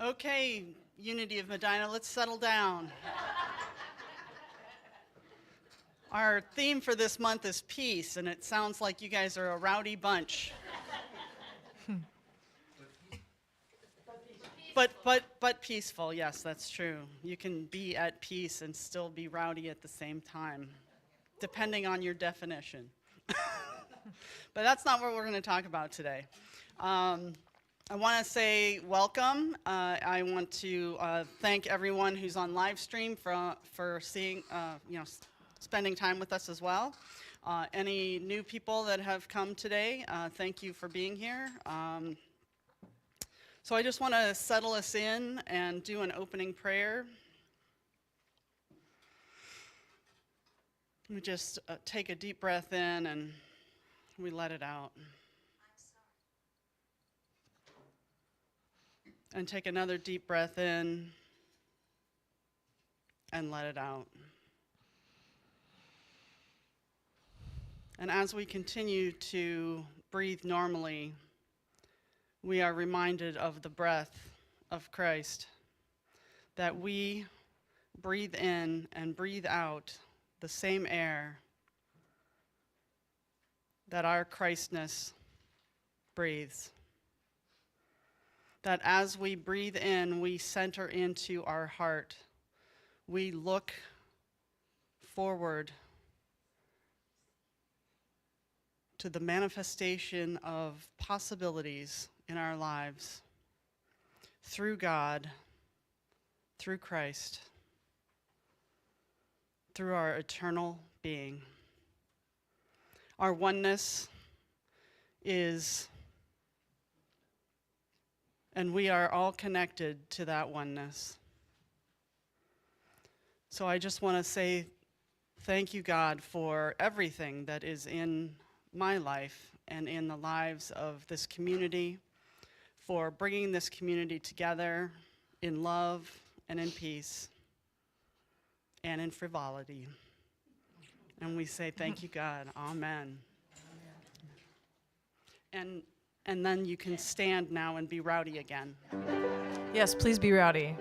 Okay, Unity of Medina, let's settle down. Our theme for this month is peace, and it sounds like you guys are a rowdy bunch. But peaceful, yes, that's true. You can be at peace and still be rowdy at the same time, depending on your definition. But that's not what we're going to talk about today. I want to say welcome. I want to thank everyone who's on live stream for seeing, spending time with us as well. Any new people that have come today, thank you for being here. So I just want to settle us in and do an opening prayer. We just take a deep breath in and we let it out. And take another deep breath in and let it out. And as we continue to breathe normally, we are reminded of the breath of Christ, that we breathe in and breathe out the same air that our Christness breathes. That as we breathe in, we center into our heart. We look forward to the manifestation of possibilities in our lives through God, through Christ, through our eternal being. Our oneness is, and we are all connected to that oneness. So I just want to say thank you, God, for everything that is in my life and in the lives of this community, for bringing this community together in love and in peace and in frivolity. And we say thank you, God. Amen. And then you can stand now and be rowdy again. Yes, please be rowdy.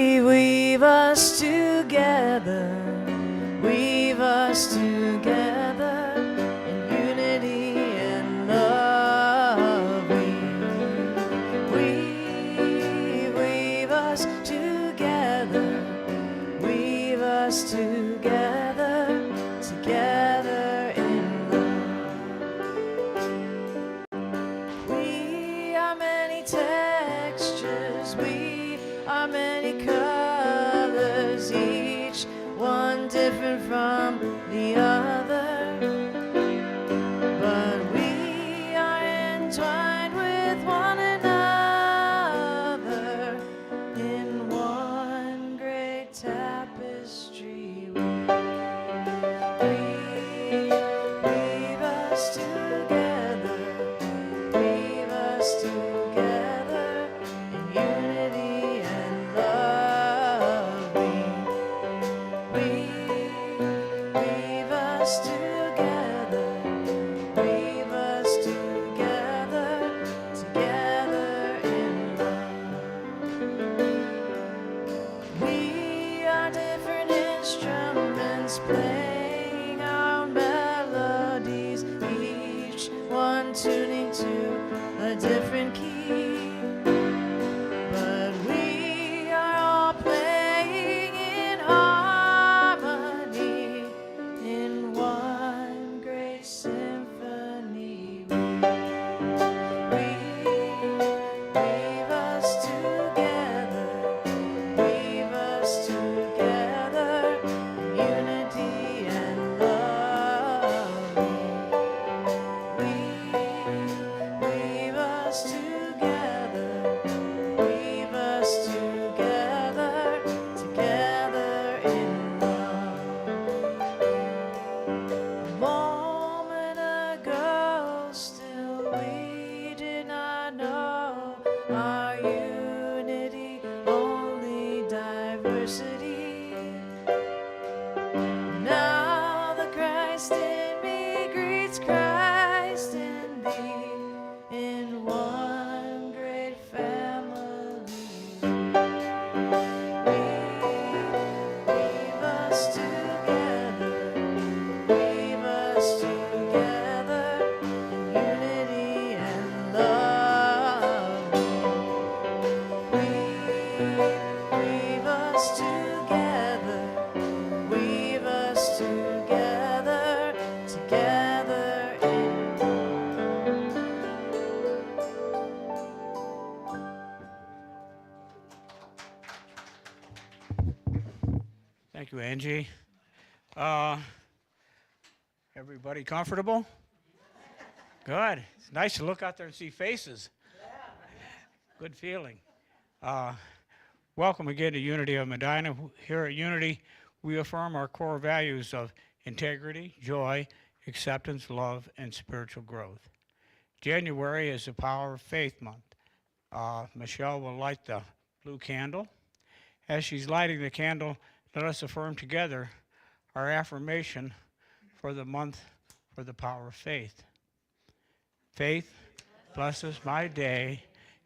Weave us together, weave us together in unity and love. Weave us together, weave us together, together in love. We are many textures, we are many colors, each one different from the other, but we are entwined with one another in one great tapestry. Weave us together, weave us together in unity and love. Weave us together, weave us together, together in love. We are different instruments playing our melodies, each one tuning to a different key. But we are all playing in harmony in one great symphony. Weave us together, weave us together in unity and love. Weave us together. Thank you, Angie. Uh, Everybody comfortable? Good. It's nice to look out there and see faces. Good feeling. Uh, Welcome again to Unity of Medina. Here at Unity, we affirm our core values of integrity, joy, acceptance, love, and spiritual growth. January is the Power of Faith Month. Michele will light the blue candle. As she's lighting the candle, let us affirm together our affirmation for the month for the power of faith. Faith blesses my day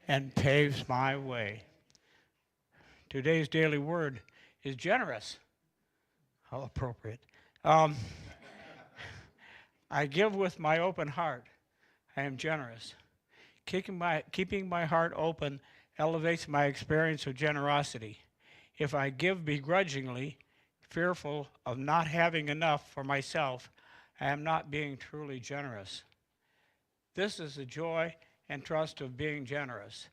and paves my way. Today's daily word is generous. How appropriate. I give with my open heart. I am generous. Keeping my heart open elevates my experience of generosity. If I give begrudgingly, fearful of not having enough for myself, I am not being truly generous. This is the joy and trust of being generous.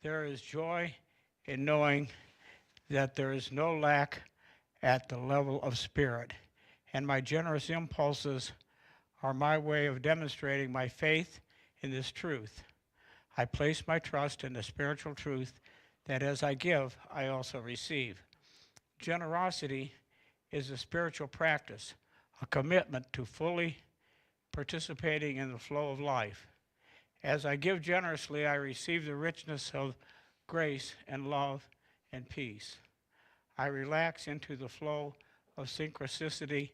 There is joy in knowing that there is no lack at the level of spirit, and my generous impulses are my way of demonstrating my faith in this truth. I place my trust in the spiritual truth that as I give, I also receive. Generosity is a spiritual practice, a commitment to fully participating in the flow of life. As I give generously, I receive the richness of grace and love and peace. I relax into the flow of synchronicity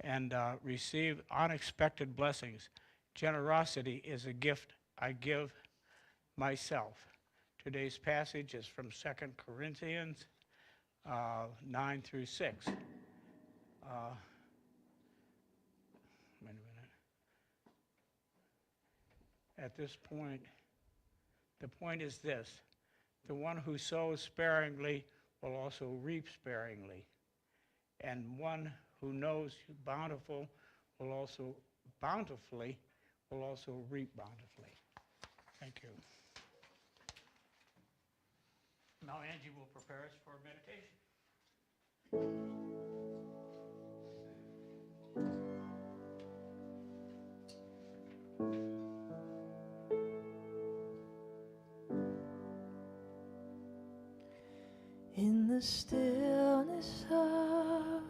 and receive unexpected blessings. Generosity is a gift I give myself. Today's passage is from 2 Corinthians 9 through 6. Wait a minute. At this point, the point is this: the one who sows sparingly will also reap sparingly, and one who knows bountifully will also reap bountifully. Thank you. Now Angie will prepare us for meditation. In the stillness of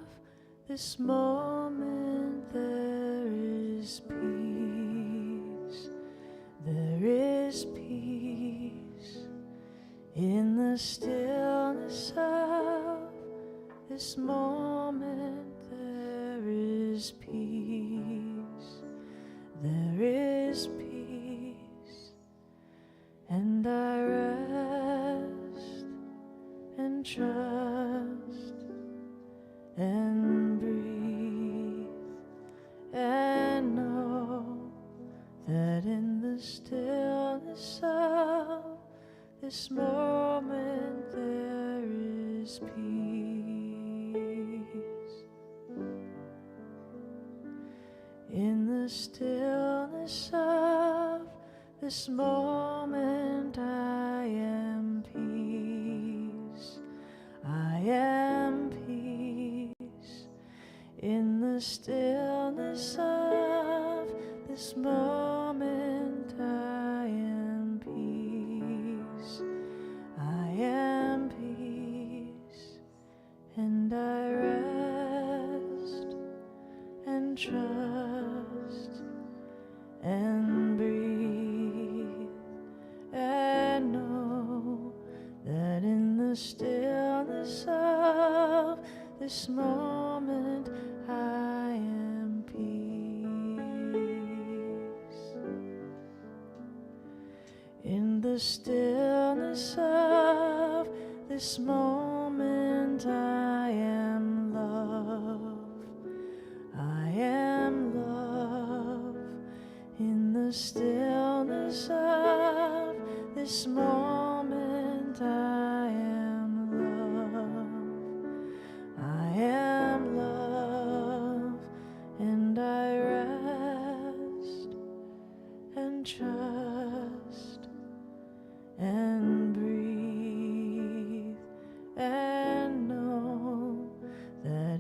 this moment, there is peace. There is peace. In the stillness of this moment, there is peace. There is peace. And I rest and trust and breathe and know that in the stillness of this moment there is peace. In the stillness of this moment I am peace. I am peace. In the stillness of this moment I am peace. I am peace. And I rest and trust and breathe and know that in the stillness of this moment I am peace. In the stillness of this moment I am love. I am love. In the stillness of this moment I am love. I am love. And I rest and trust and breathe and know that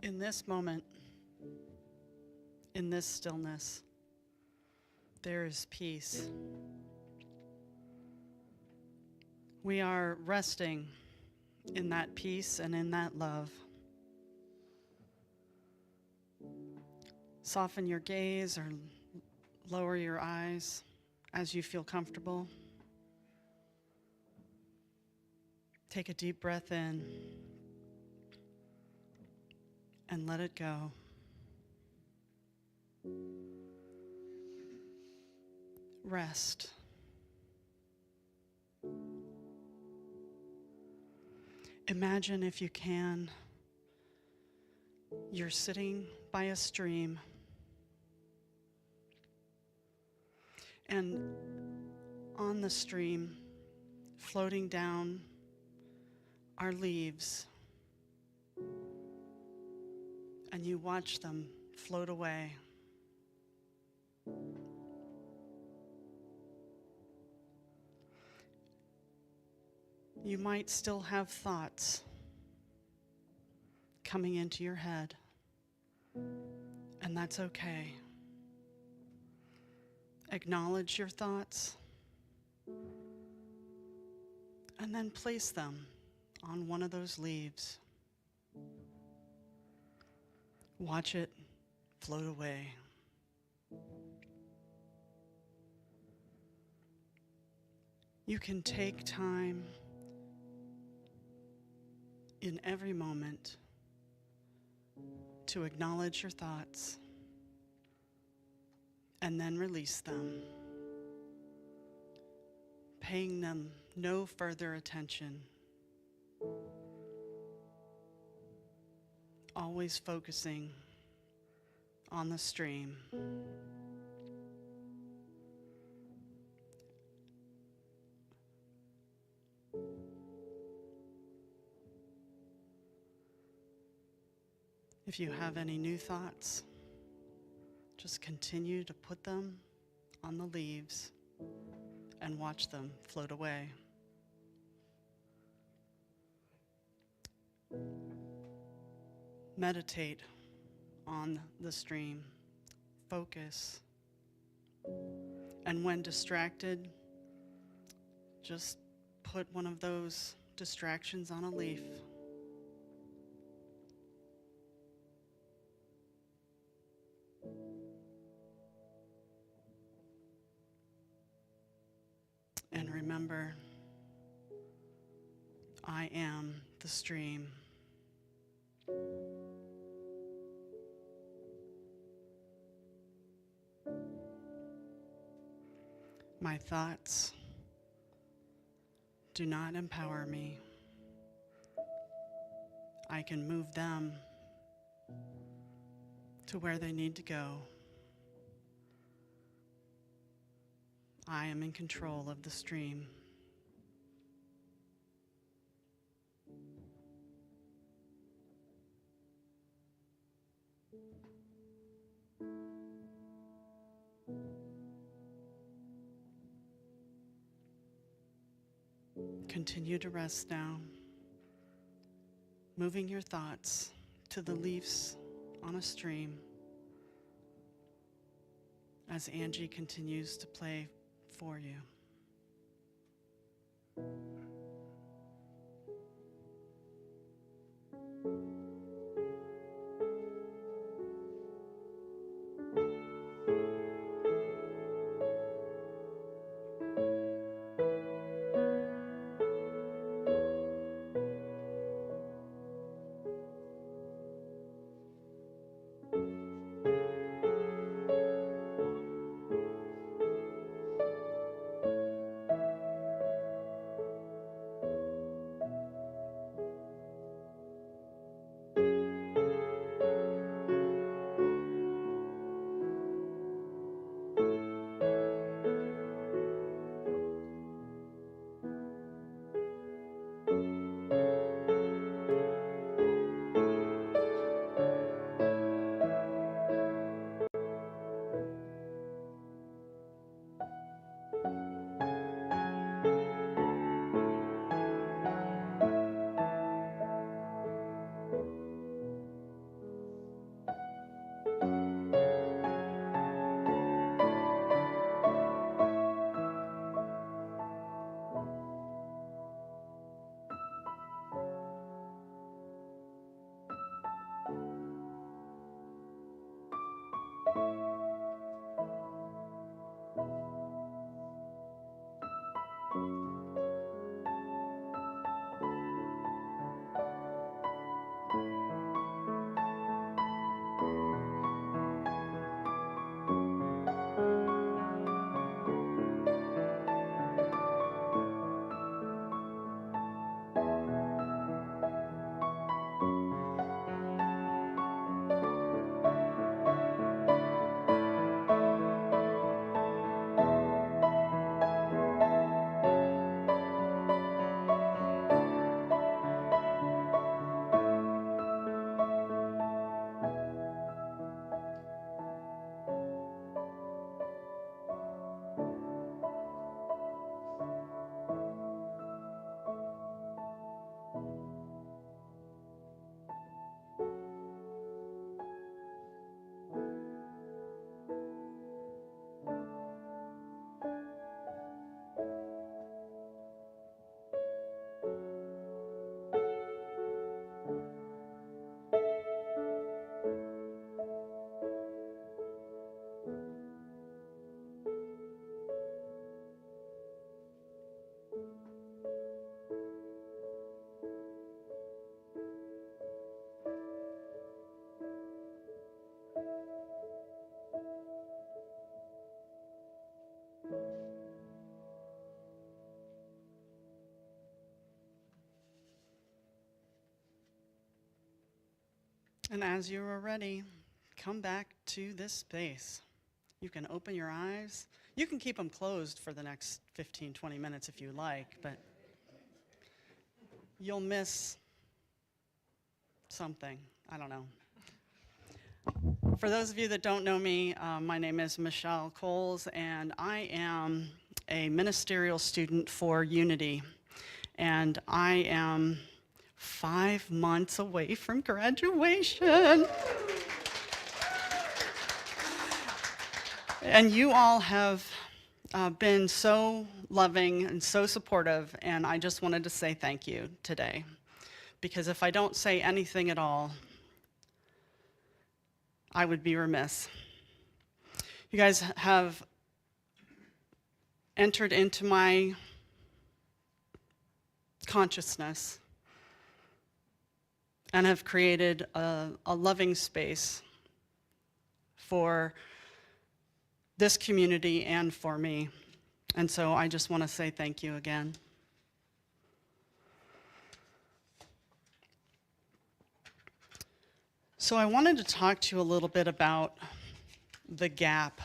In this moment, in this stillness, there is peace. We are resting in that peace and in that love. Soften your gaze or lower your eyes as you feel comfortable. Take a deep breath in and let it go. Rest. Imagine, if you can, you're sitting by a stream, and on the stream, floating down, are leaves, and you watch them float away. You might still have thoughts coming into your head, and that's okay. Acknowledge your thoughts, and then place them on one of those leaves. Watch it float away. You can take time in every moment to acknowledge your thoughts and then release them, paying them no further attention. Always focusing on the stream. If you have any new thoughts, just continue to put them on the leaves and watch them float away. Meditate on the stream. Focus. And when distracted, just put one of those distractions on a leaf. And remember, I am the stream. My thoughts do not empower me. I can move them to where they need to go. I am in control of the stream. Continue to rest now, moving your thoughts to the leaves on a stream as Angie continues to play for you. And as you are ready, come back to this space. You can open your eyes. You can keep them closed for the next 15, 20 minutes if you like, but you'll miss something. I don't know. For those of you that don't know me, my name is Michele Coles, and I am a ministerial student for Unity. And I am 5 months away from graduation. And you all have been so loving and so supportive, and I just wanted to say thank you today. Because if I don't say anything at all, I would be remiss. You guys have entered into my consciousness and have created a loving space for this community and for me. And so I just want to say thank you again. So I wanted to talk to you a little bit about the gap.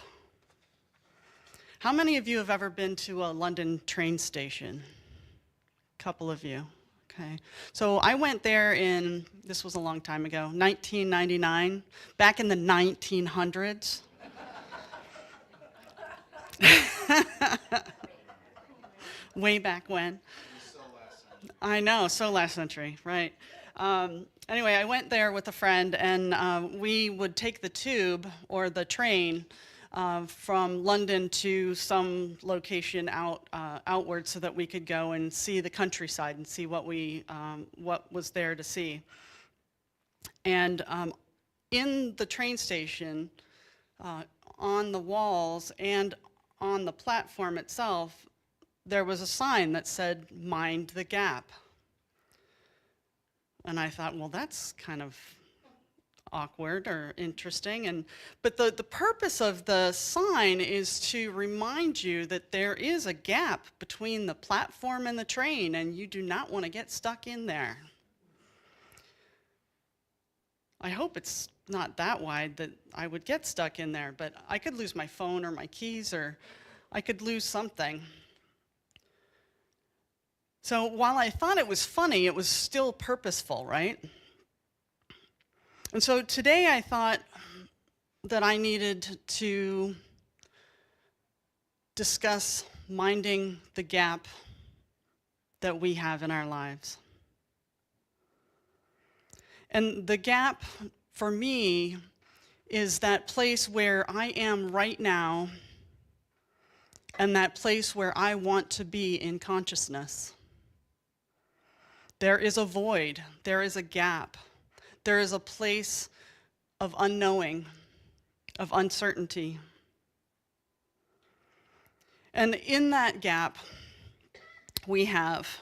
How many of you have ever been to a London train station? A couple of you, okay. So I went there this was a long time ago, 1999, back in the 1900s. Way back when. I know, so last century, right. Anyway, I went there with a friend, and we would take the tube or the train from London to some location outward so that we could go and see the countryside and see what was there to see. And in the train station, on the walls and on the platform itself, there was a sign that said, "Mind the gap." And I thought, well, that's kind of awkward or interesting. But the purpose of the sign is to remind you that there is a gap between the platform and the train, and you do not want to get stuck in there. I hope it's not that wide that I would get stuck in there, but I could lose my phone or my keys, or I could lose something. So while I thought it was funny, it was still purposeful, right? And so today I thought that I needed to discuss minding the gap that we have in our lives. And the gap for me is that place where I am right now and that place where I want to be in consciousness. There is a void, there is a gap, there is a place of unknowing, of uncertainty. And in that gap, we have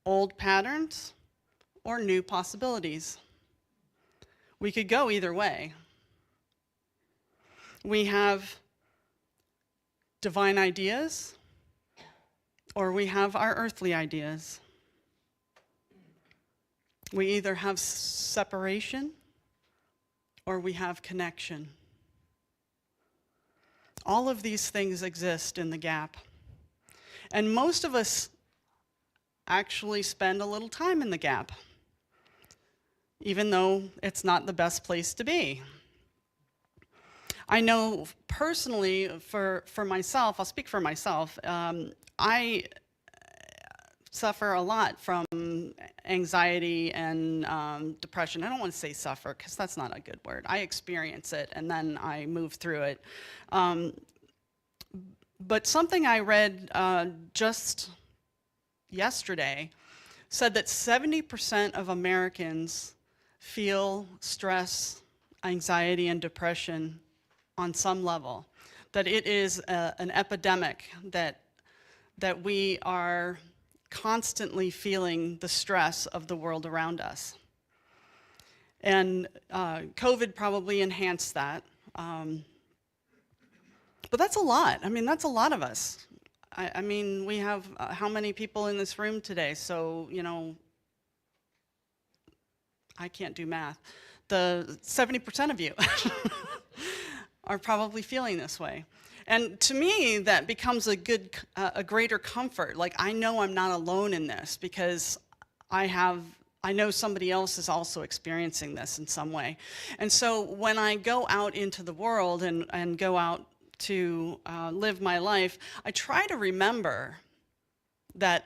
old patterns or new possibilities. We could go either way. We have divine ideas, or we have our earthly ideas. We either have separation or we have connection. All of these things exist in the gap. And most of us actually spend a little time in the gap, even though it's not the best place to be. I know personally for myself, I'll speak for myself, I suffer a lot from anxiety and depression. I don't want to say suffer because that's not a good word. I experience it and then I move through it. But something I read just yesterday said that 70% of Americans feel stress, anxiety, and depression on some level. That it is an epidemic, that we are constantly feeling the stress of the world around us. And COVID probably enhanced that. But that's a lot. I mean, that's a lot of us. I mean, we have how many people in this room today? So, I can't do math. The 70% of you are probably feeling this way. And to me, that becomes a greater comfort. Like, I know I'm not alone in this because I know somebody else is also experiencing this in some way. And so when I go out into the world and go out to live my life, I try to remember that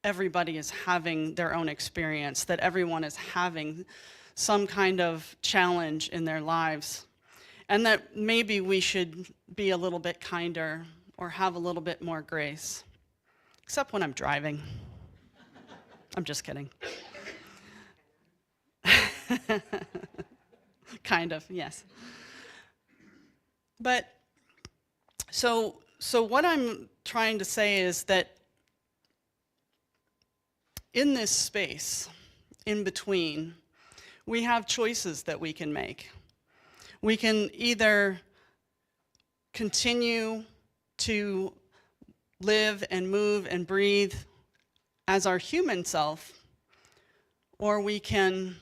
everybody is having their own experience, that everyone is having some kind of challenge in their lives, and that maybe we should be a little bit kinder or have a little bit more grace, except when I'm driving. I'm just kidding. Kind of, yes. But so what I'm trying to say is that in this space, in between, we have choices that we can make. We can either continue to live and move and breathe as our human self, or we can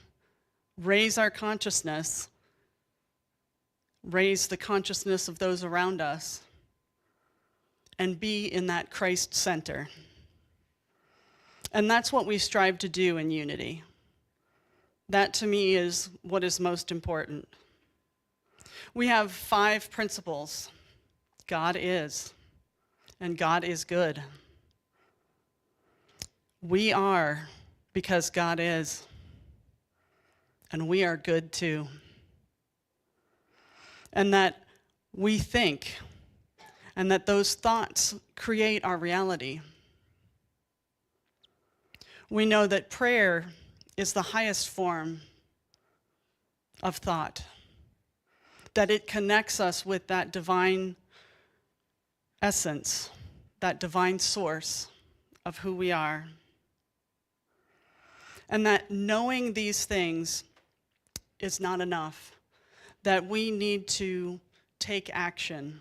raise our consciousness, raise the consciousness of those around us, and be in that Christ center. And that's what we strive to do in unity. That, to me, is what is most important. We have 5 principles. God is, and God is good. We are because God is, and we are good too. And that we think, and that those thoughts create our reality. We know that prayer is the highest form of thought, that it connects us with that divine essence, that divine source of who we are. And that knowing these things is not enough, that we need to take action,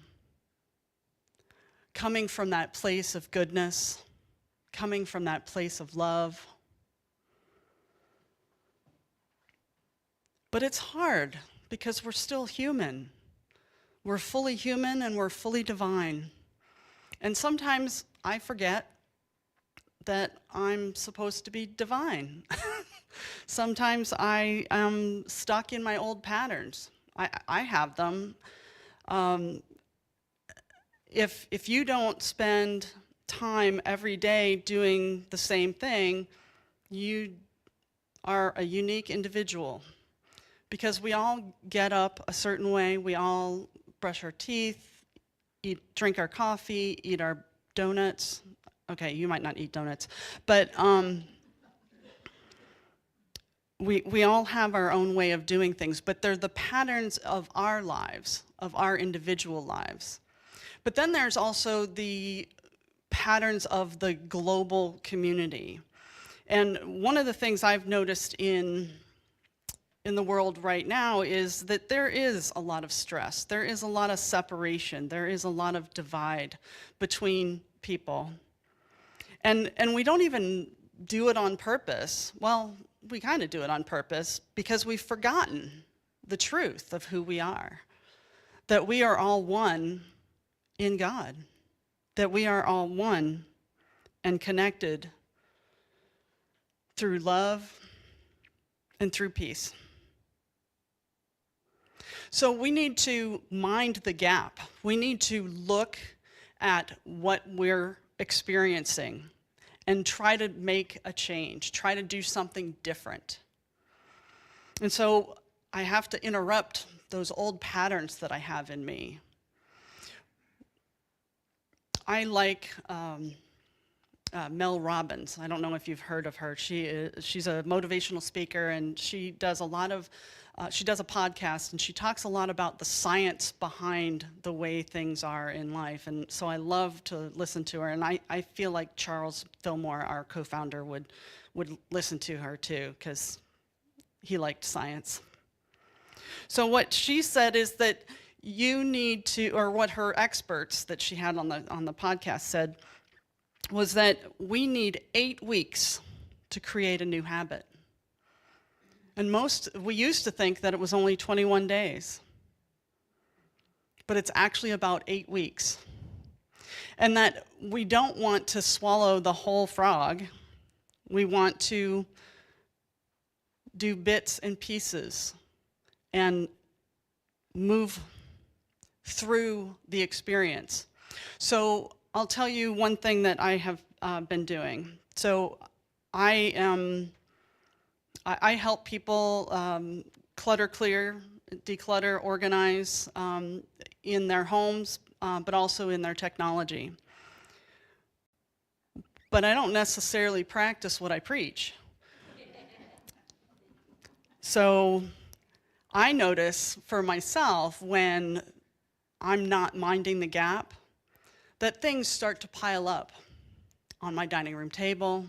coming from that place of goodness, coming from that place of love. But it's hard because we're still human. We're fully human and we're fully divine. And sometimes I forget that I'm supposed to be divine. Sometimes I am stuck in my old patterns. I have them. If you don't spend time every day doing the same thing, you are a unique individual. Because we all get up a certain way, we all brush our teeth, drink our coffee, eat our donuts. Okay, you might not eat donuts, but we all have our own way of doing things, but they're the patterns of our lives, of our individual lives. But then there's also the patterns of the global community. And one of the things I've noticed in the world right now is that there is a lot of stress. There is a lot of separation. There is a lot of divide between people. And we don't even do it on purpose. Well, we kind of do it on purpose because we've forgotten the truth of who we are. That we are all one in God. That we are all one and connected through love and through peace. So we need to mind the gap. We need to look at what we're experiencing and try to make a change, try to do something different. And so I have to interrupt those old patterns that I have in me. I like Mel Robbins. I don't know if you've heard of her. She's a motivational speaker, and she does a podcast, and she talks a lot about the science behind the way things are in life. And so I love to listen to her, and I feel like Charles Fillmore, our co-founder, would listen to her too, because he liked science. So what she said is that you need to, or what her experts that she had on the podcast said, was that we need 8 weeks to create a new habit. And we used to think that it was only 21 days, but it's actually about 8 weeks. And that we don't want to swallow the whole frog. We want to do bits and pieces and move through the experience. So I'll tell you one thing that I have been doing. So I help people clutter clear, declutter, organize in their homes, but also in their technology. But I don't necessarily practice what I preach. So I notice for myself when I'm not minding the gap that things start to pile up on my dining room table,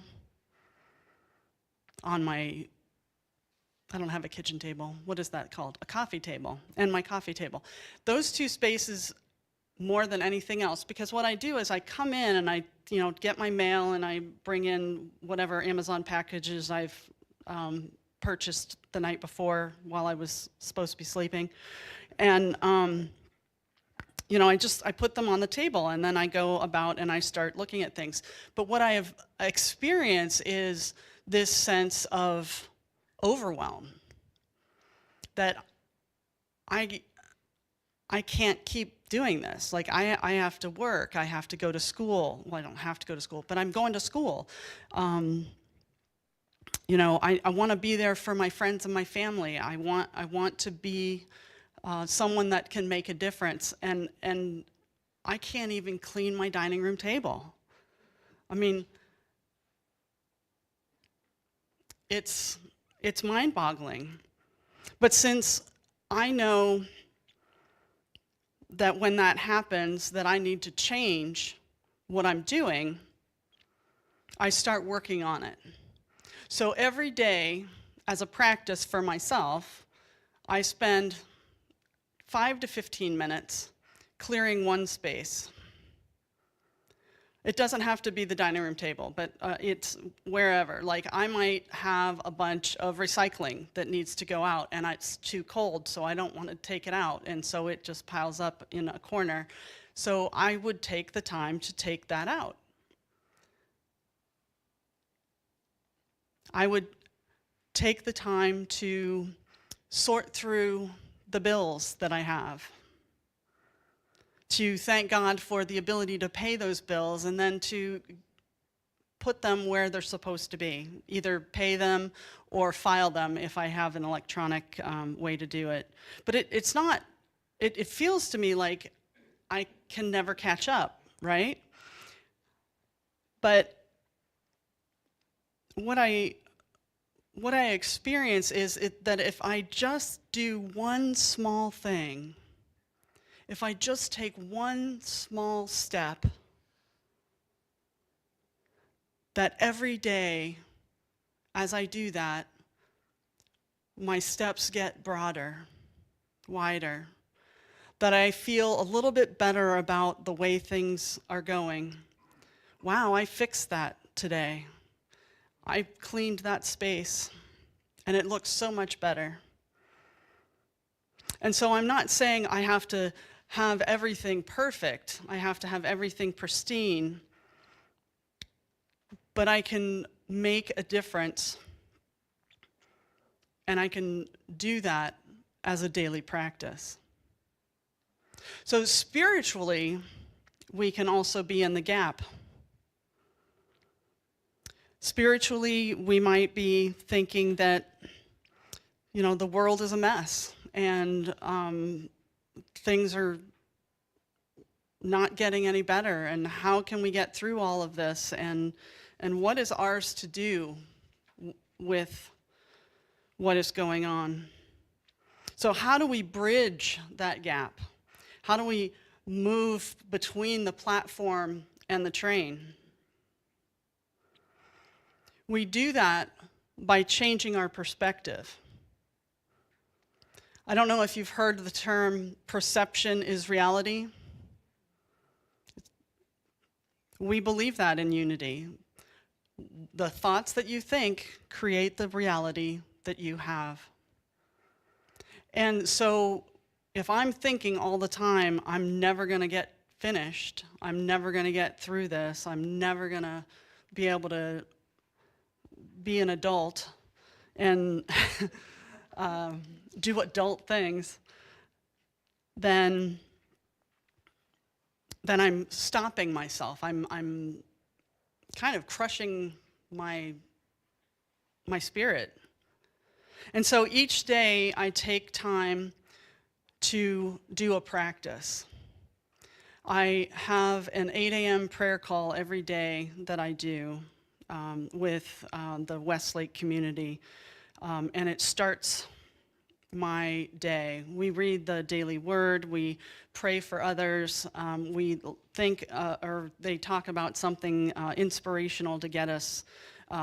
on my, I don't have a kitchen table, what is that called? A coffee table, and my coffee table. Those two spaces more than anything else, because what I do is I come in and I get my mail and I bring in whatever Amazon packages I've purchased the night before while I was supposed to be sleeping. And I put them on the table and then I go about and I start looking at things. But what I have experienced is this sense of overwhelm that I can't keep doing this. Like I have to work, I have to go to school. Well, I don't have to go to school, but I'm going to school. I want to be there for my friends and my family. I want to be someone that can make a difference, and I can't even clean my dining room table. I mean, it's mind-boggling. But since I know that when that happens, that I need to change what I'm doing, I start working on it. So every day, as a practice for myself, I spend 5 to 15 minutes clearing one space. It doesn't have to be the dining room table, but it's wherever. Like I might have a bunch of recycling that needs to go out and it's too cold, so I don't want to take it out, and so it just piles up in a corner. So I would take the time to take that out. I would take the time to sort through the bills that I have, to thank God for the ability to pay those bills, and then to put them where they're supposed to be, either pay them or file them if I have an electronic way to do it. But it feels to me like I can never catch up, right? But what I experience is that if I just do one small thing, if I just take one small step, that every day as I do that, my steps get broader, wider, that I feel a little bit better about the way things are going. Wow, I fixed that today. I cleaned that space, and it looks so much better. And so I'm not saying I have to have everything perfect. I have to have everything pristine. But I can make a difference, and I can do that as a daily practice. So spiritually, we can also be in the gap. Spiritually, we might be thinking that, the world is a mess, and things are not getting any better, and how can we get through all of this, and what is ours to do with what is going on? So how do we bridge that gap? How do we move between the platform and the train? We do that by changing our perspective. I don't know if you've heard the term perception is reality. We believe that in Unity. The thoughts that you think create the reality that you have. And so if I'm thinking all the time, I'm never going to get finished, I'm never going to get through this, I'm never going to be able to be an adult and do adult things, then I'm stopping myself. I'm kind of crushing my spirit. And so each day I take time to do a practice. I have an 8 a.m. prayer call every day that I do with the Westlake community, and it starts my day. We read the daily word, we pray for others, we think or they talk about something inspirational to get us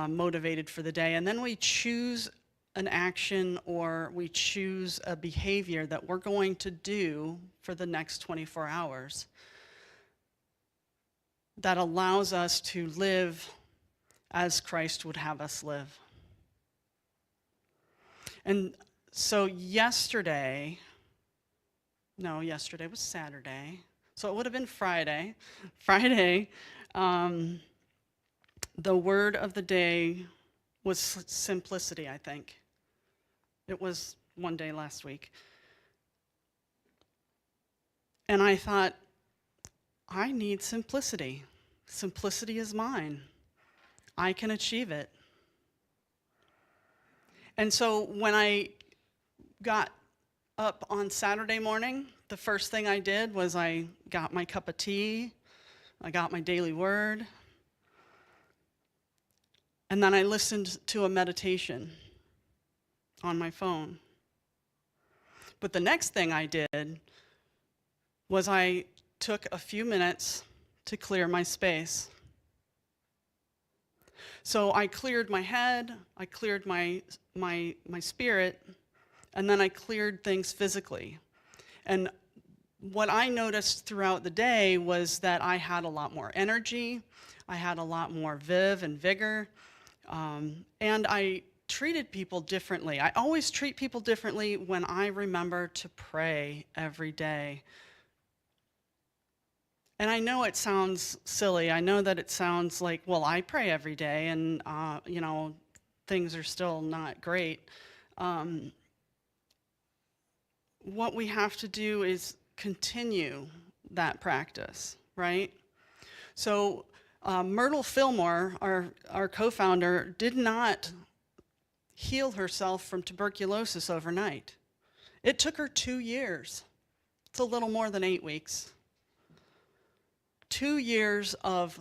motivated for the day, and then we choose an action or we choose a behavior that we're going to do for the next 24 hours that allows us to live as Christ would have us live. And so yesterday was Saturday, so it would have been Friday. The word of the day was simplicity, I think. It was one day last week. And I thought, I need simplicity. Simplicity is mine. I can achieve it. And so when I got up on Saturday morning, the first thing I did was I got my cup of tea, I got my daily word, and then I listened to a meditation on my phone. But the next thing I did was I took a few minutes to clear my space. So I cleared my head, I cleared my spirit, and then I cleared things physically. And what I noticed throughout the day was that I had a lot more energy, I had a lot more viv and vigor, and I treated people differently. I always treat people differently when I remember to pray every day. And I know it sounds silly. I know that it sounds like, well, I pray every day and, things are still not great. What we have to do is continue that practice, right? So Myrtle Fillmore, our co-founder, did not heal herself from tuberculosis overnight. It took her 2 years. It's a little more than 8 weeks. 2 years of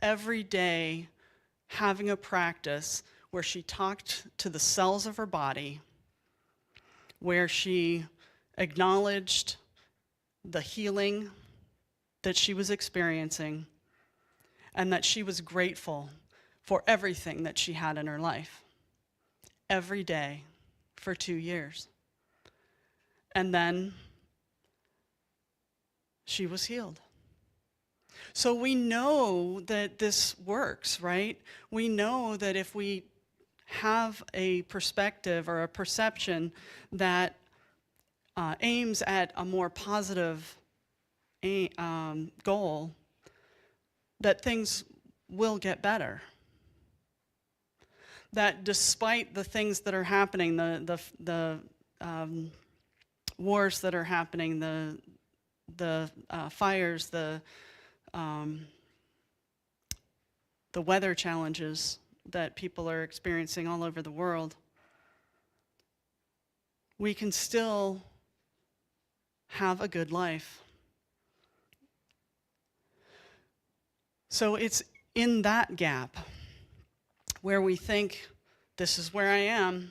every day having a practice where she talked to the cells of her body, where she acknowledged the healing that she was experiencing, and that she was grateful for everything that she had in her life. Every day for 2 years. And then she was healed. So we know that this works, right? We know that if we have a perspective or a perception that aims at a more positive goal, that things will get better. That despite the things that are happening, the wars that are happening, the fires, the weather challenges that people are experiencing all over the world, we can still have a good life. So it's in that gap where we think, this is where I am,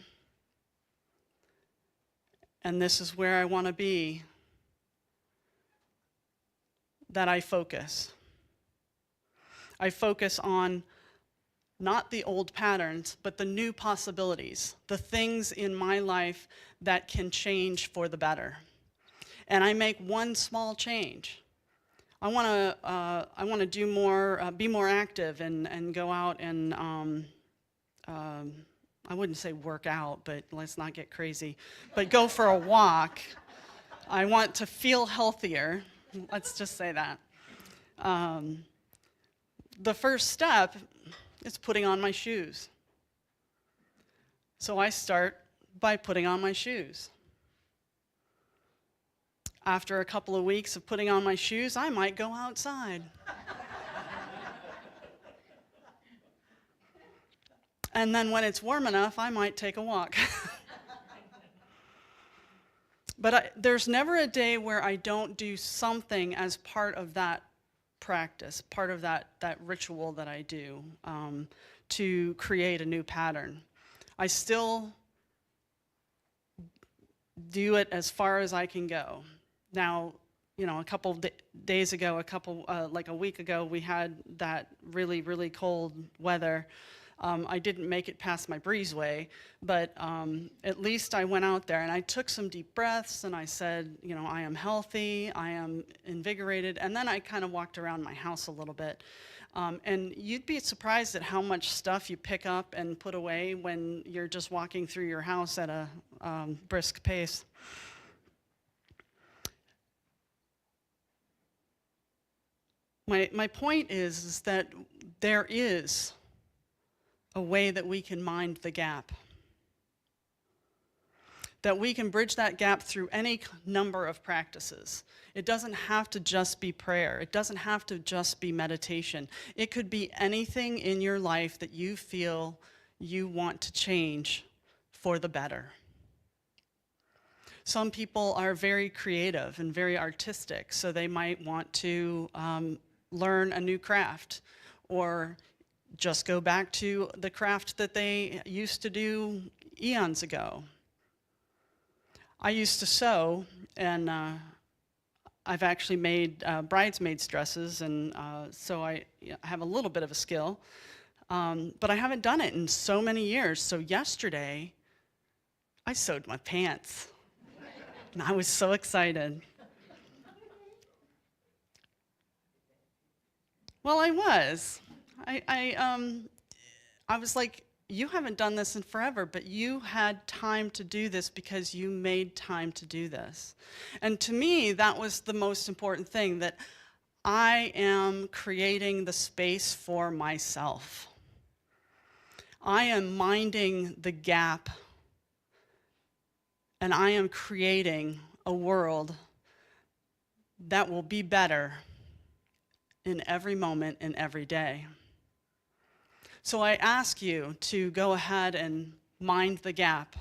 and this is where I want to be, that I focus. I focus on not the old patterns, but the new possibilities, the things in my life that can change for the better. And I make one small change. I want to do more, be more active, and go out and I wouldn't say work out, but let's not get crazy, but go for a walk. I want to feel healthier. Let's just say that. The first step is putting on my shoes. So I start by putting on my shoes. After a couple of weeks of putting on my shoes, I might go outside. And then when it's warm enough, I might take a walk. But there's never a day where I don't do something as part of that practice, part of that ritual that I do to create a new pattern. I still do it as far as I can go. Now, a couple days ago, like a week ago, we had that really, really cold weather. I didn't make it past my breezeway, but at least I went out there and I took some deep breaths and I said, I am healthy, I am invigorated, and then I kind of walked around my house a little bit. And you'd be surprised at how much stuff you pick up and put away when you're just walking through your house at a brisk pace. My point is that there is a way that we can mind the gap. That we can bridge that gap through any number of practices. It doesn't have to just be prayer. It doesn't have to just be meditation. It could be anything in your life that you feel you want to change for the better. Some people are very creative and very artistic, so they might want to learn a new craft or just go back to the craft that they used to do eons ago. I used to sew, and I've actually made bridesmaids dresses, and so I have a little bit of a skill, but I haven't done it in so many years. So yesterday, I sewed my pants, and I was so excited. Well, I was. I was like, you haven't done this in forever, but you had time to do this because you made time to do this. And to me, that was the most important thing, that I am creating the space for myself. I am minding the gap, and I am creating a world that will be better in every moment and every day. So I ask you to go ahead and mind the gap.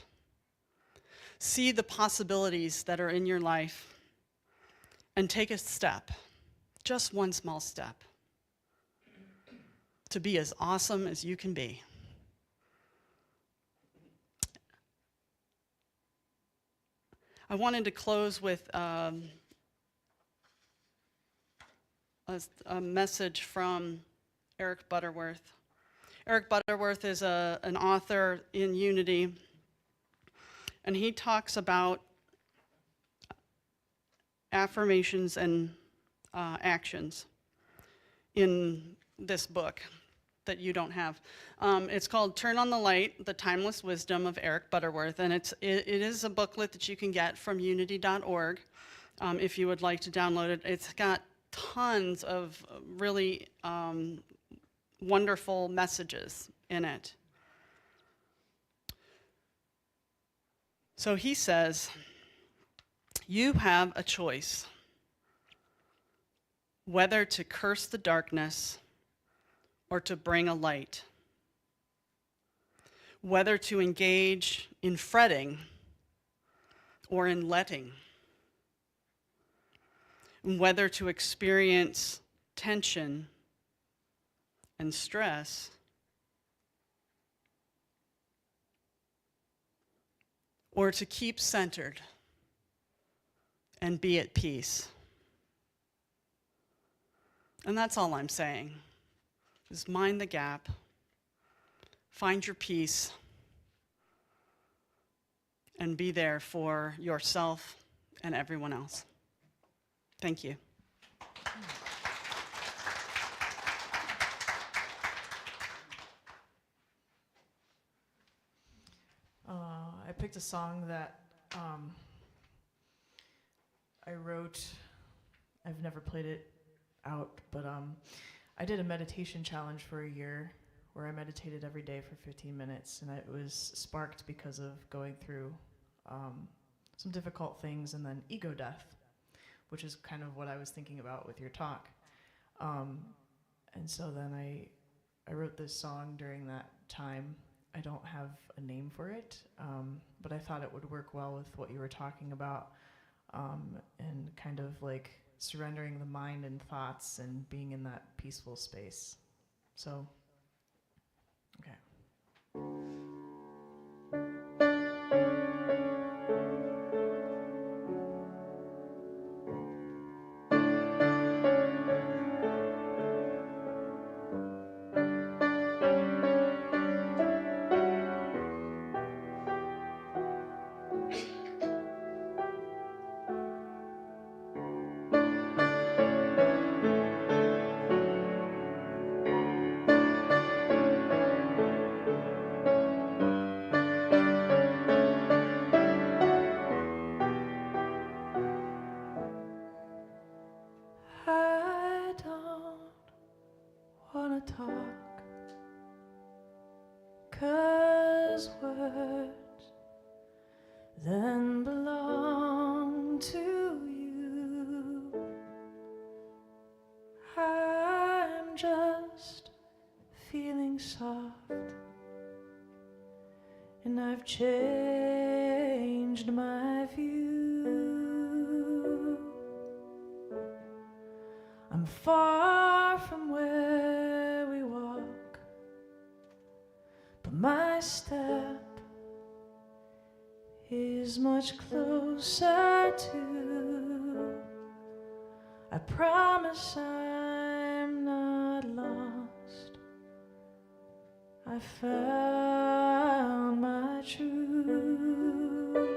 See the possibilities that are in your life and take a step, just one small step, to be as awesome as you can be. I wanted to close with a message from Eric Butterworth. Eric Butterworth is an author in Unity, and he talks about affirmations and actions in this book that you don't have. It's called Turn on the Light, The Timeless Wisdom of Eric Butterworth, and it is a booklet that you can get from unity.org if you would like to download it. It's got tons of really wonderful messages in it. So he says, you have a choice whether to curse the darkness or to bring a light, whether to engage in fretting or in letting, and whether to experience tension and stress, or to keep centered and be at peace. And that's all I'm saying, is mind the gap, find your peace, and be there for yourself and everyone else. Thank you. picked a song that I wrote. I've never played it out, but I did a meditation challenge for a year where I meditated every day for 15 minutes, and it was sparked because of going through some difficult things and then ego death, which is kind of what I was thinking about with your talk. And so then I wrote this song during that time. I don't have a name for it, but I thought it would work well with what you were talking about, and kind of like surrendering the mind and thoughts and being in that peaceful space. So, okay. I don't wanna talk, 'cause words then belong to you. I'm just feeling soft, and I've changed my view. I'm far from where we walk, but my step is much closer to. I promise I'm not lost. I found my truth.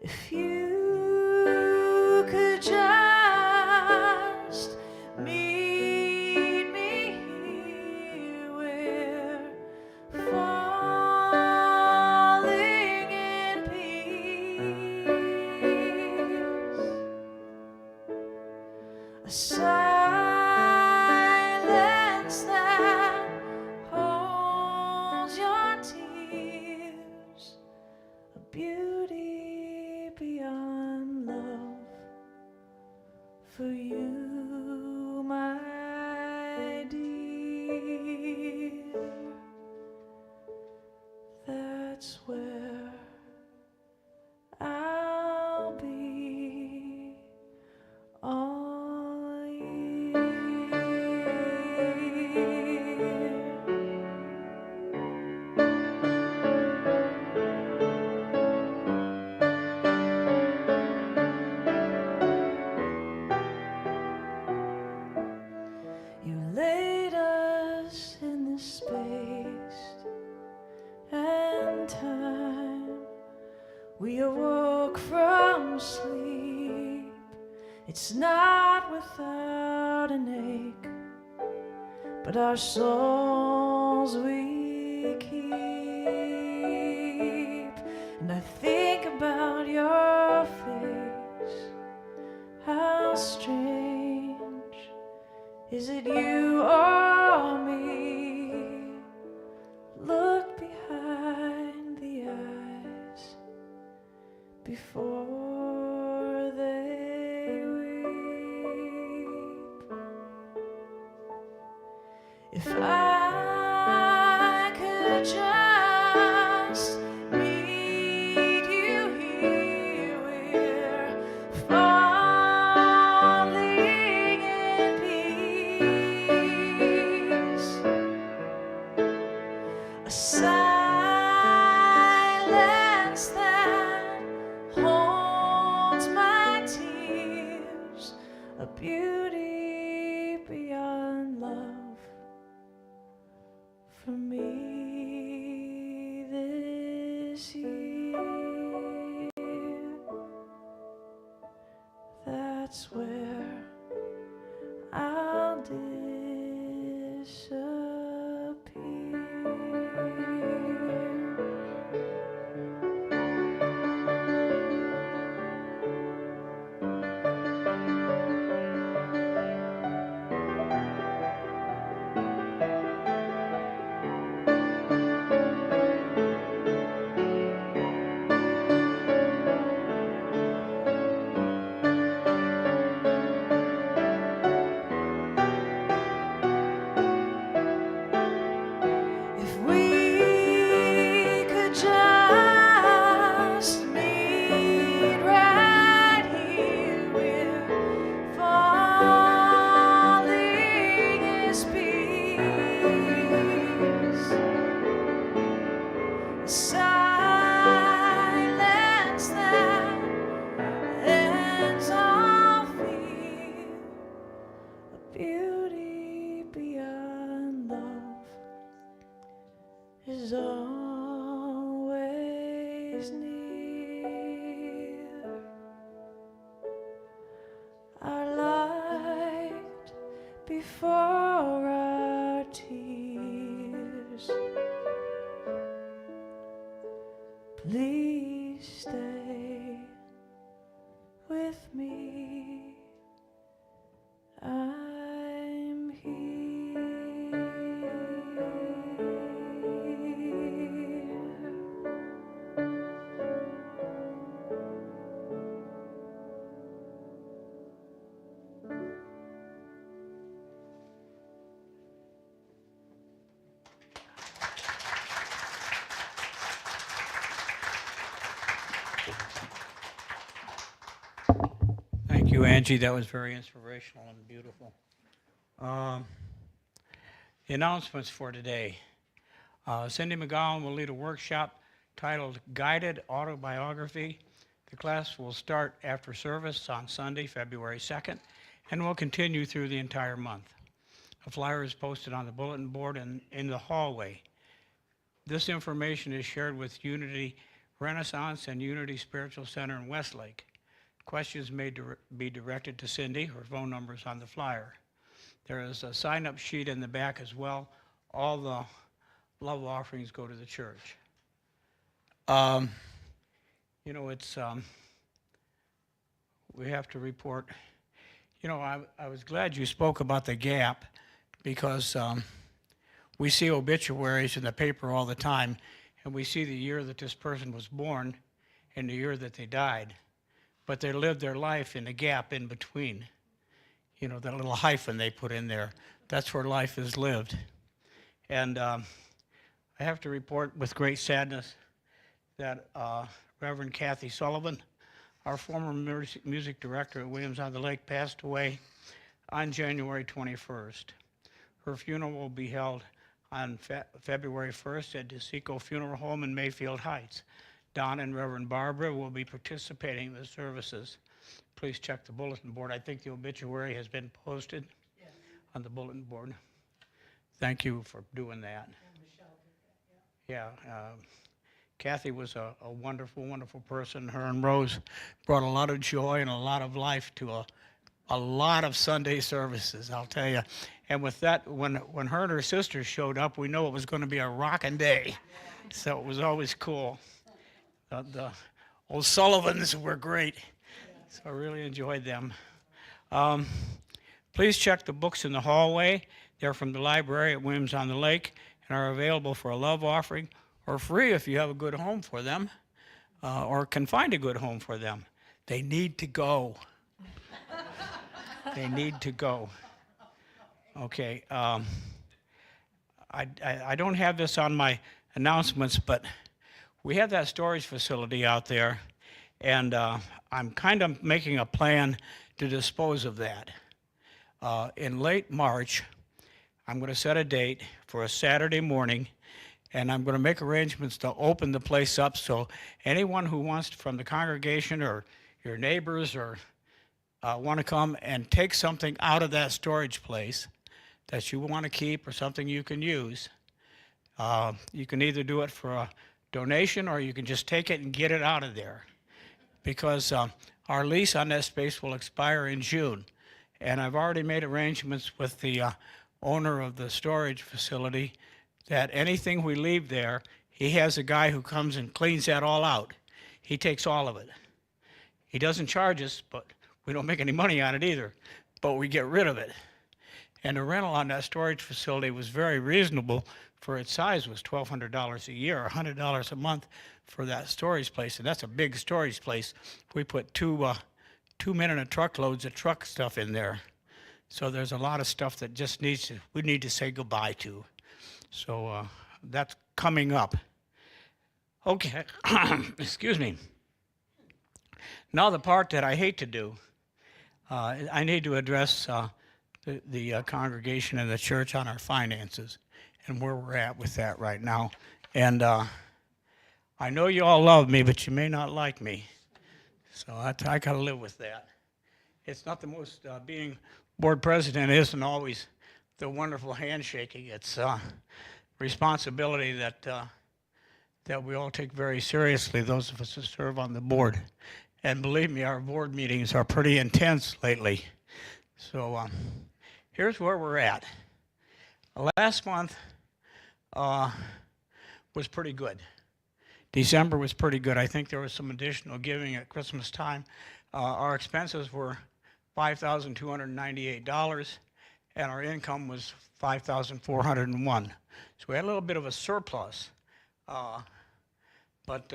If you could just meet me here, we're falling in peace. A silence that holds your tears, a beauty beyond love for you, my dear. That's where I'll be all year. You laid us in this space and time. We awoke from sleep. It's not without an ache, but our souls we keep. And I think about your face. How strange. Is it you or me? Look behind the eyes before they weep. If I could just meet you here, we're falling in peace. A silence that holds my tears, a beauty beyond love for me this year. That's where I'll disappear. silence that ends all fear, a beauty beyond love is always near. Our light before our tears, please stay with me. I'm here. Thank you, Angie. That was very inspirational and beautiful. The announcements for today. Cindy McGowan will lead a workshop titled Guided Autobiography. The class will start after service on Sunday, February 2nd, and will continue through the entire month. A flyer is posted on the bulletin board and in the hallway. This information is shared with Unity Renaissance and Unity Spiritual Center in Westlake. Questions may be directed to Cindy. Her phone number is on the flyer. There is a sign-up sheet in the back as well. All the love offerings go to the church. We have to report. I was glad you spoke about the gap because we see obituaries in the paper all the time, and we see the year that this person was born and the year that they died. But they lived their life in the gap in between. That little hyphen they put in there. That's where life is lived. And I have to report with great sadness that Reverend Kathy Sullivan, our former music director at Williams-on-the-Lake, passed away on January 21st. Her funeral will be held on February 1st at DeSico Funeral Home in Mayfield Heights. Don and Reverend Barbara will be participating in the services. Please check the bulletin board. I think the obituary has been posted on the bulletin board. Thank you for doing that. And Michele did that, yeah. Kathy was a wonderful, wonderful person. Her and Rose brought a lot of joy and a lot of life to a lot of Sunday services, I'll tell you. And with that, when her and her sisters showed up, we know it was going to be a rocking day. So it was always cool. The old Sullivans were great, so I really enjoyed them. Please check the books in the hallway. They're from the library at Williams-on-the-Lake and are available for a love offering or free if you have a good home for them or can find a good home for them. They need to go. They need to go. Okay. I don't have this on my announcements, but we have that storage facility out there, and I'm kind of making a plan to dispose of that. In late March, I'm going to set a date for a Saturday morning, and I'm going to make arrangements to open the place up so anyone who wants from the congregation or your neighbors or want to come and take something out of that storage place that you want to keep or something you can use, you can either do it for a donation or you can just take it and get it out of there, because our lease on that space will expire in June, and I've already made arrangements with the owner of the storage facility that anything we leave there, he has a guy who comes and cleans that all out. He takes all of it. He doesn't charge us, but we don't make any money on it either, but we get rid of it. And the rental on that storage facility was very reasonable for its size. Was $1,200 a year, $100 a month for that storage place, and that's a big storage place. We put two men in truckloads of truck stuff in there, so there's a lot of stuff that just we need to say goodbye to. So that's coming up. Okay, excuse me. Now the part that I hate to do, I need to address the congregation and the church on our finances and where we're at with that right now. And I know you all love me, but you may not like me. So I got to live with that. It's not the most, being board president isn't always the wonderful handshaking. It's responsibility that we all take very seriously, those of us who serve on the board. And believe me, our board meetings are pretty intense lately. So here's where we're at. Last month was pretty good. December was pretty good. I think there was some additional giving at Christmas time. Our expenses were $5,298, and our income was $5,401. So we had a little bit of a surplus, but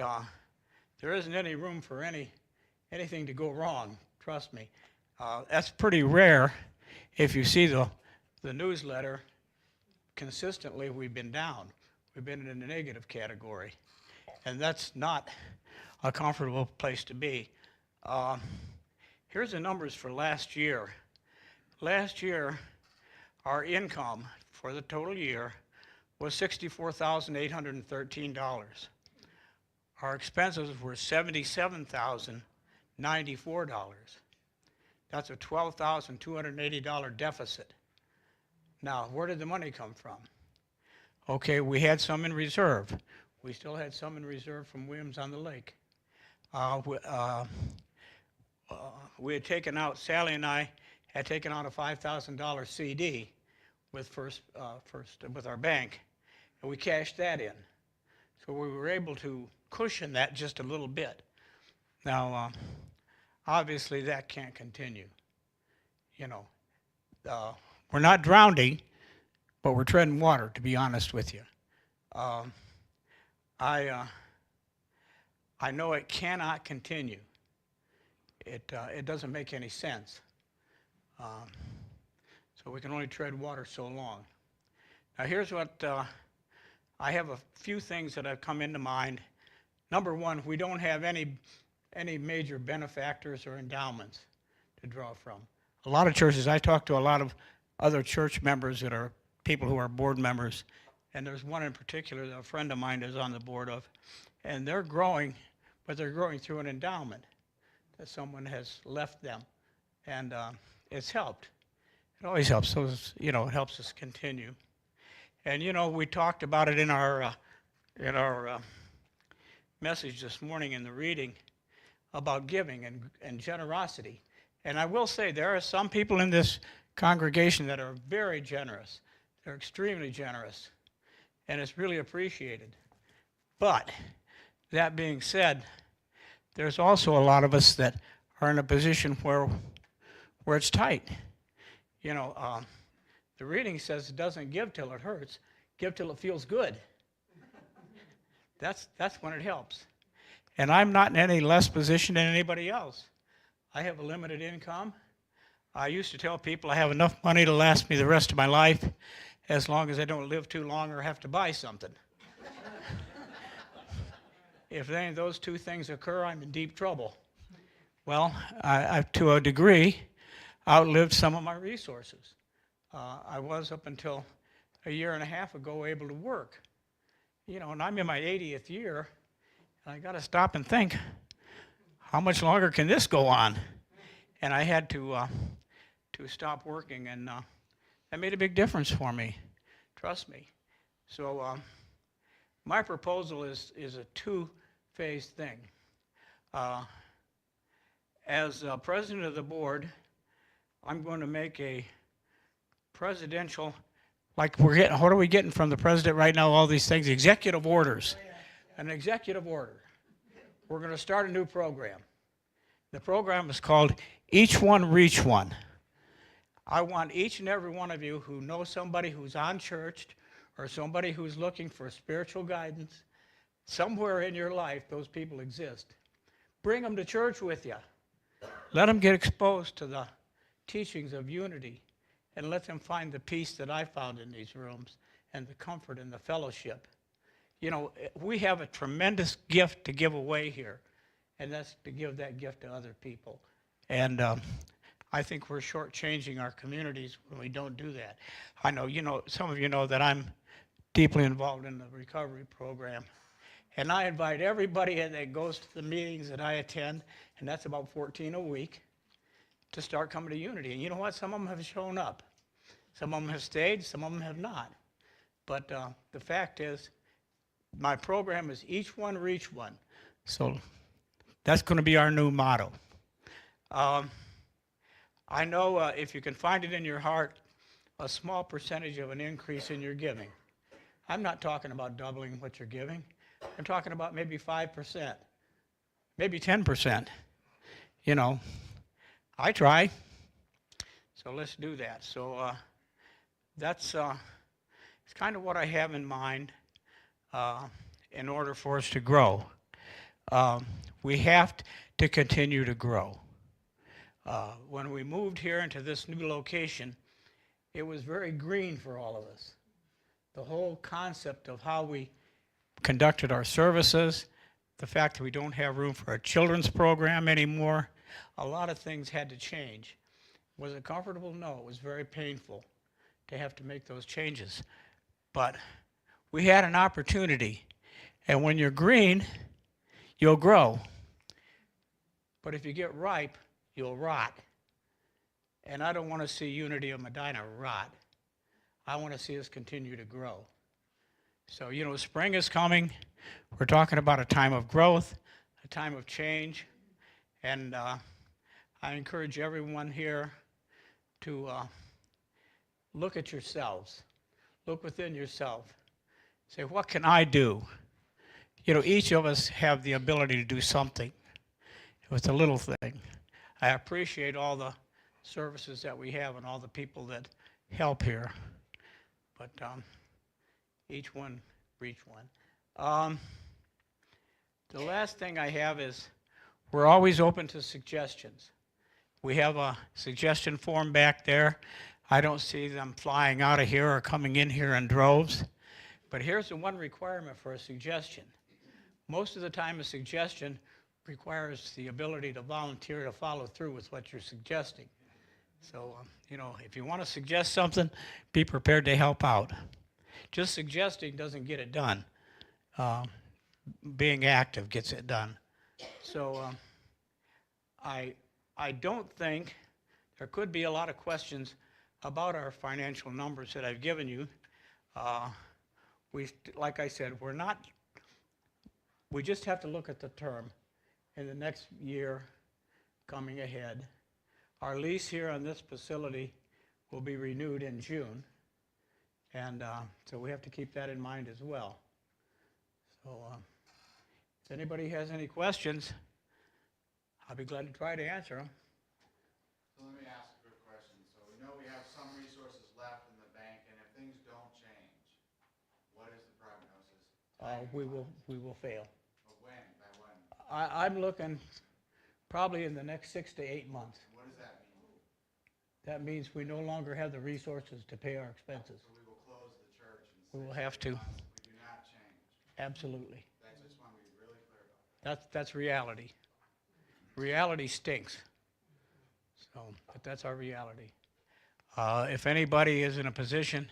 there isn't any room for anything to go wrong. Trust me. That's pretty rare. If you see the newsletter, consistently we've been down. We've been in the negative category, and that's not a comfortable place to be. Here's the numbers for last year. Last year, our income for the total year was $64,813. Our expenses were $77,094. That's a $12,280 deficit. Now, where did the money come from? Okay, we had some in reserve. We still had some in reserve from Williams on the Lake. We had taken out, Sally and I had taken out a $5,000 CD with with our bank, and we cashed that in. So we were able to cushion that just a little bit. Now, obviously that can't continue. You know, we're not drowning, but we're treading water, to be honest with you. I know it cannot continue. It doesn't make any sense. So we can only tread water so long. Now here's what, I have a few things that have come into mind. Number one, we don't have any major benefactors or endowments to draw from. A lot of churches, I talk to a lot of other church members that are people who are board members, and there's one in particular that a friend of mine is on the board of, and they're growing, but they're growing through an endowment that someone has left them, and it's helped. It always helps. So it helps us continue. And we talked about it in our message this morning in the reading about giving and generosity. And I will say there are some people in this congregation that are very generous. They're extremely generous, and it's really appreciated. But that being said, there's also a lot of us that are in a position where it's tight. The reading says it doesn't give till it hurts, give till it feels good. That's when it helps. And I'm not in any less position than anybody else. I have a limited income. I used to tell people I have enough money to last me the rest of my life as long as I don't live too long or have to buy something. If any of those two things occur, I'm in deep trouble. Well, I to a degree, outlived some of my resources. I was up until a year and a half ago able to work. And I'm in my 80th year, and I got to stop and think, how much longer can this go on? And I had to stop working, and that made a big difference for me. Trust me. So my proposal is a two-phase thing. As president of the board, I'm going to make a presidential, what are we getting from the president right now, all these things, executive orders. An executive order. We're going to start a new program. The program is called Each One Reach One. I want each and every one of you who know somebody who's unchurched or somebody who's looking for spiritual guidance, somewhere in your life those people exist. Bring them to church with you. Let them get exposed to the teachings of unity, and let them find the peace that I found in these rooms and the comfort and the fellowship. We have a tremendous gift to give away here, and that's to give that gift to other people. And I think we're shortchanging our communities when we don't do that. I know, some of you know that I'm deeply involved in the recovery program, And I invite everybody that goes to the meetings that I attend, and that's about 14 a week, to start coming to Unity. And you know what? Some of them have shown up. Some of them have stayed, some of them have not. But the fact is, my program is each one reach one. So that's going to be our new motto. I know if you can find it in your heart, a small percentage of an increase in your giving. I'm not talking about doubling what you're giving. I'm talking about maybe 5%, maybe 10%. You know, I try. So let's do that. So that's it's kind of what I have in mind in order for us to grow. We have to continue to grow. When we moved here into this new location, it was very green for all of us. The whole concept of how we conducted our services, the fact that we don't have room for a children's program anymore, a lot of things had to change. Was it comfortable? No, it was very painful to have to make those changes. But we had an opportunity, and when you're green, you'll grow. But if you get ripe, you'll rot. And I don't want to see Unity of Medina rot. I want to see us continue to grow. So, you know, spring is coming. We're talking about a time of growth, a time of change. And I encourage everyone here to look at yourselves. Look within yourself. Say, what can I do? You know, each of us have the ability to do something. It's a little thing. I appreciate all the services that we have and all the people that help here. But each one reach one. The last thing I have is we're always open to suggestions. We have a suggestion form back there. I don't see them flying out of here or coming in here in droves. But here's the one requirement for a suggestion. Most of the time a suggestion requires the ability to volunteer to follow through with what you're suggesting. So, you know, if you want to suggest something, be prepared to help out. Just suggesting doesn't get it done. Being active gets it done. So I don't think there could be a lot of questions about our financial numbers that I've given you. Like I said, we just have to look at the term in the next year coming ahead. Our lease here on this facility will be renewed in June, and so we have to keep that in mind as well. So if anybody has any questions, I'll be glad to try to answer them. So let me ask a quick question. So we know we have some resources left in the bank, and if things don't change, what is the prognosis? We will fail. But when? By when? I'm looking probably in the next 6 to 8 months. What does that mean? That means we no longer have the resources to pay our expenses. So we will close the church in We will 6 have to 8 to. months. We do not change. Absolutely. I just want to be really clear about that. That's reality. Reality stinks. So, but that's our reality. If anybody is in a position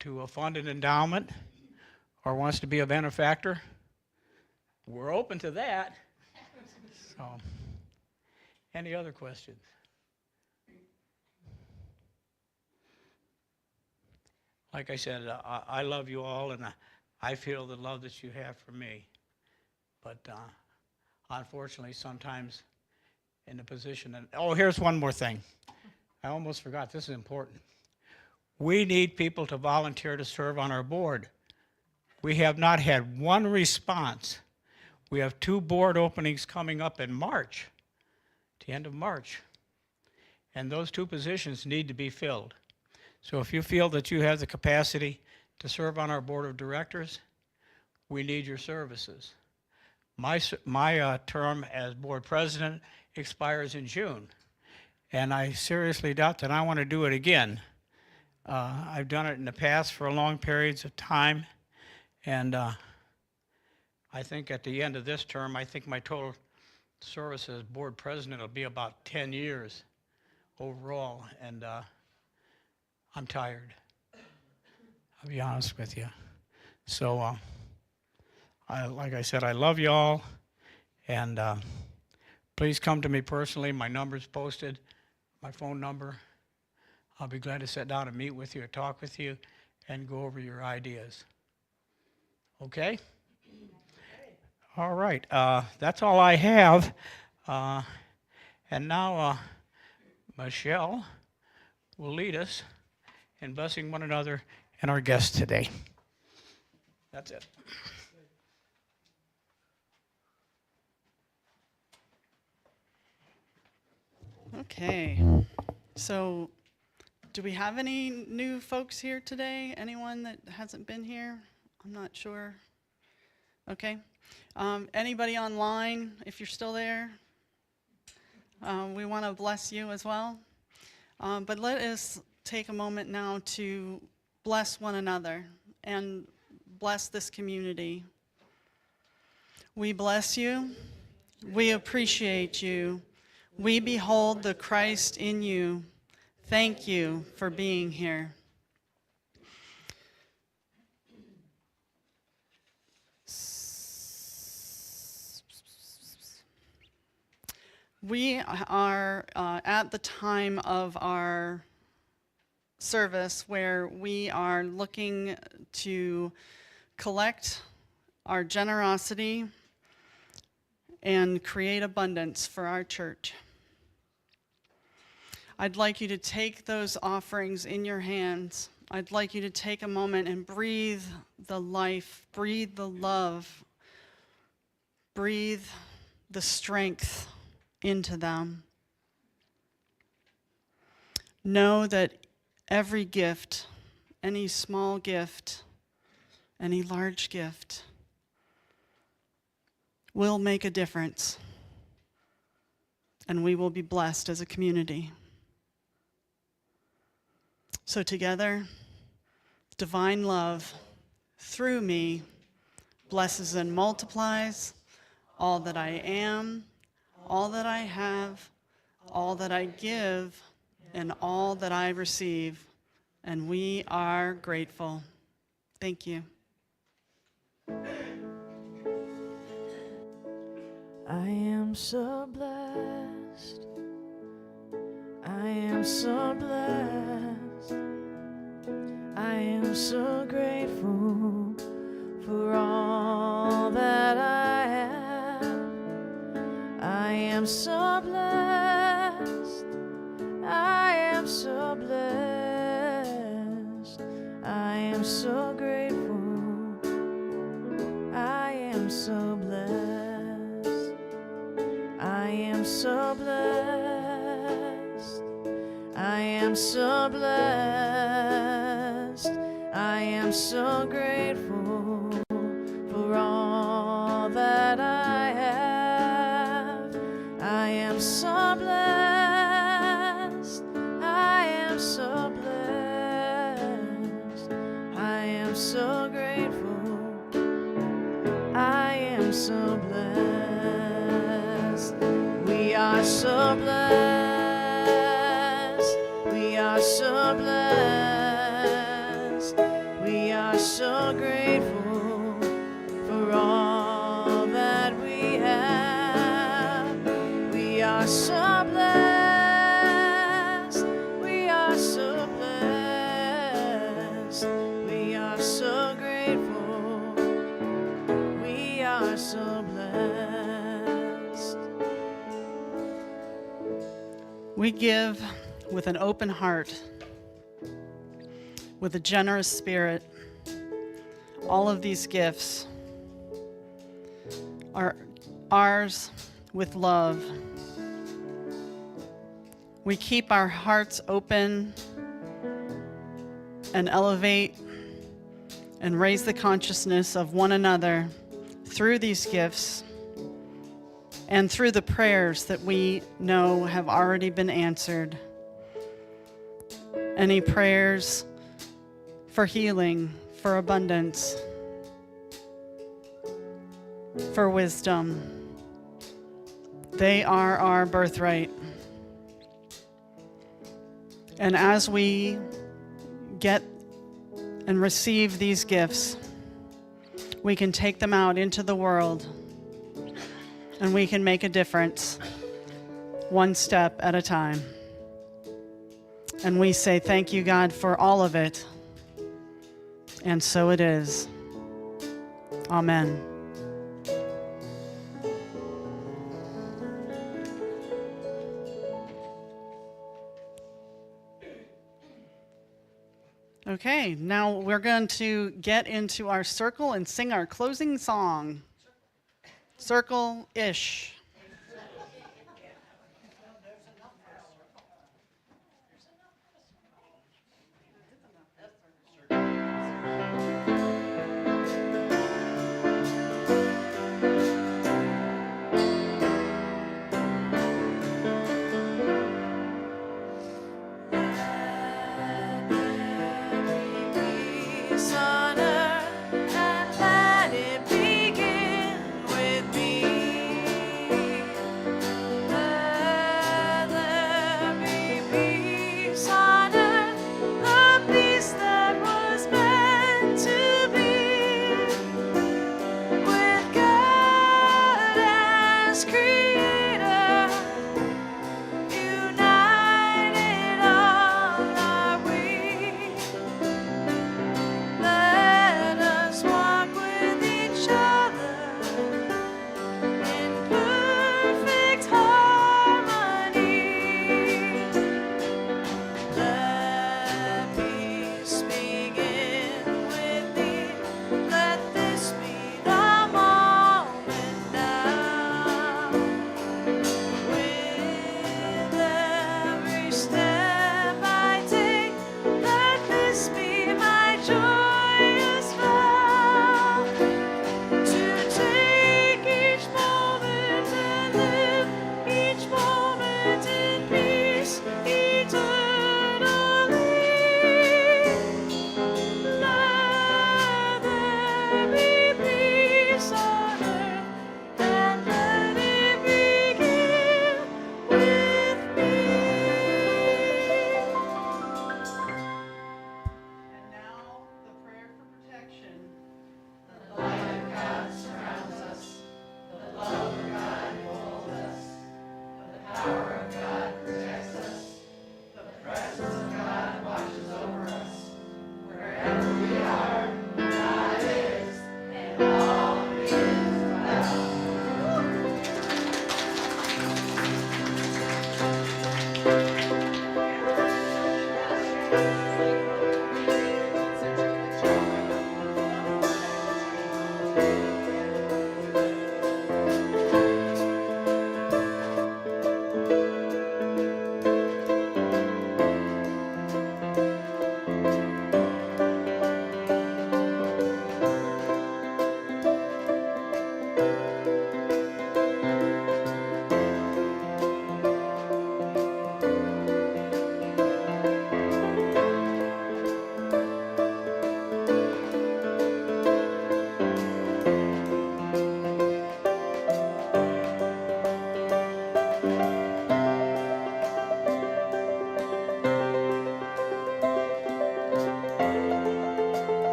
to fund an endowment or wants to be a benefactor, we're open to that. So, any other questions? Like I said, I love you all, and I feel the love that you have for me. But unfortunately, sometimes in the position that, oh, here's one more thing. I almost forgot, this is important. We need people to volunteer to serve on our board. We have not had one response. We have 2 board openings coming up in March, the end of March. And those 2 positions need to be filled. So if you feel that you have the capacity to serve on our board of directors, we need your services. My term as board president expires in June, and I seriously doubt that I want to do it again. I've done it in the past for long periods of time, and I think at the end of this term, I think my total service as board president will be about 10 years overall, and I'm tired. I'll be honest with you. So like I said, I love y'all, and please come to me personally. My number's posted, my phone number. I'll be glad to sit down and meet with you, talk with you, and go over your ideas. Okay? All right. That's all I have. And now Michele will lead us in blessing one another and our guests today. That's it. Okay. So, do we have any new folks here today? Anyone that hasn't been here? I'm not sure. Okay. Anybody online, if you're still there? We want to bless you as well. But let us take a moment now to bless one another and bless this community. We bless you. We appreciate you. We behold the Christ in you. Thank you for being here. We are at the time of our service where we are looking to collect our generosity and create abundance for our church. I'd like you to take those offerings in your hands. I'd like you to take a moment and breathe the life, breathe the love, breathe the strength into them. Know that every gift, any small gift, any large gift, will make a difference, and we will be blessed as a community. So together, divine love through me blesses and multiplies all that I am, all that I have, all that I give, and all that I receive. And we are grateful. Thank you. I am so blessed. I am so blessed. I am so grateful for all that I have. I am so blessed. I am so blessed. I am so grateful. I am so blessed. I am so blessed. I am so blessed. I am so grateful for all that I have. I am so blessed. I am so blessed. I am so grateful. I am so blessed. We are so blessed. We are so blessed. We are so grateful for all that we have. We are so blessed. We are so blessed. We are so grateful. We are so blessed. We give with an open heart, with a generous spirit. All of these gifts are ours with love. We keep our hearts open and elevate and raise the consciousness of one another through these gifts and through the prayers that we know have already been answered. Any prayers for healing, for abundance, for wisdom, they are our birthright. And as we get and receive these gifts, we can take them out into the world and we can make a difference one step at a time. And we say thank you, God, for all of it. And so it is. Amen. Okay, now we're going to get into our circle and sing our closing song. Circle-ish.